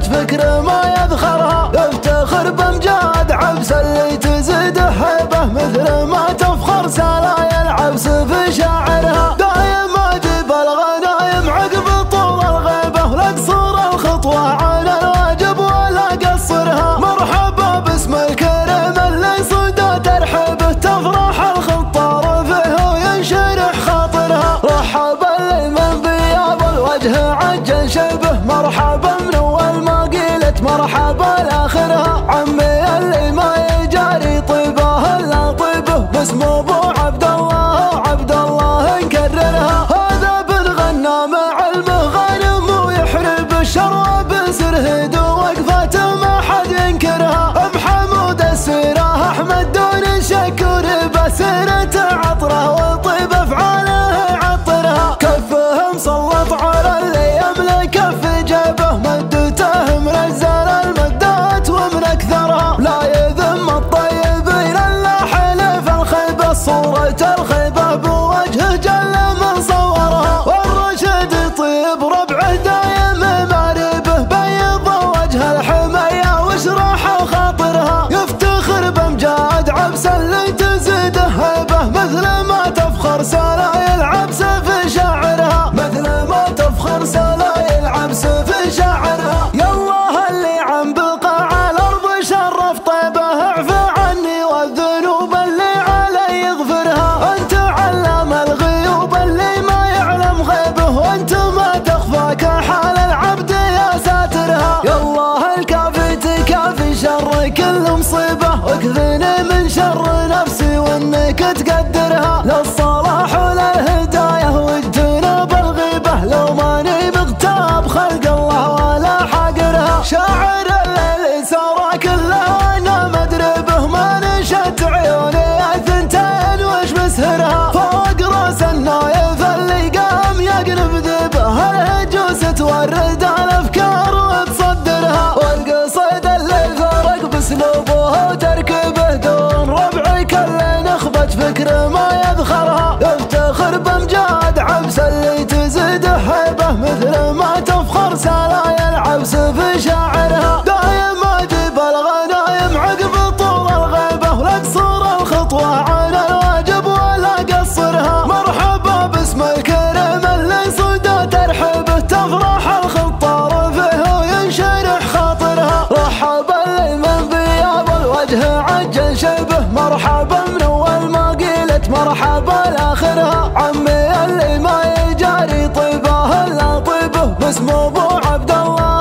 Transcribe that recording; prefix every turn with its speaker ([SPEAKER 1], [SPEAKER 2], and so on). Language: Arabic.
[SPEAKER 1] فكر ما يذخرها، يفتخر بامجاد عبس اللي تزيد هيبه مثل ما تفخر سلايا العبس في شاعرها. دايم اجيب الغنايم عقب طول الغيبه، لا اقصر الخطوه عن الواجب ولا قصرها. مرحبا باسم الكريم اللي صدى ترحبه، تفرح الخطار فيه وينشرح خاطرها. رحبا لمن بياض الوجه عجل شبه، مرحبا من اول ما قيلت مرحبا لاخرها. عمي اللي ما يجاري طيبه الا طيبه، باسم ابو عبد الله عبد الله نكررها. هذا بن غنى مع المغانم ويحرب الشر بسرهد ووقفته ما حد ينكرها. محمود السيره احمد دون شكور بسيرته عطره وطيب افعاله عطرها. كفه مسلط على اللي يملك في جيبه، مدته منزل المدات ومن اكثرها. لا يذم الطيبين الا حلف الخيبه، صورة الخيبه بوجهه جل من صورها. والرشد يطيب ربعه دايم ماربه، بيض وجه الحميه واشرح خاطرها. يفتخر بامجاد عبس اللي تزيد هيبه، مثل ما تفخر سلايا العبس في شاعرها، مثل ما تفخر سلايا العبس في شاعرها. يا الله اللي عن بقاع الارض شرف طيبه، اعفى عني والذنوب اللي علي يغفرها. انت علام الغيوب اللي ما يعلم غيبه، وانت ما تخفاك حال العبد يا ساترها. يا الله الكافي تكافي شر كل مصيبه، واكفني من شر نفسي وانك تقدرها. للصلاح وللهدايه واجتناب الغيبه، لو ماني مغتاب خلق الله ولا حاقرها. شاعر الليل سرى كله انا مدري به، ما نشت عيوني الثنتين وش مسهرها. فوق راس النايف اللي قام يقلب ذبه، الهجوس تورد الافكار وتصدرها. والقصيد اللي فرق باسلوبه وتركيبه، دون ربع كل نخبه فكر ما يذخرها. يفتخر بامجاد عبس اللي تزيد هيبه، مثل ما تفخر سلايا العبس في شاعرها. دايم اجيب الغنايم عقب طول الغيبه، ولا اقصر الخطوه عن الواجب ولا قصرها. مرحبا باسم الكريم اللي صدى ترحبه، تفرح الخطار فيه وينشرح خاطرها. رحبا لمن بياض الوجه عجل شبه، مرحبا من اول ما قيلت مرحبا لاخرها. عمي اللي ما يجاري طيبه الا طيبه، باسم ابو عبد الله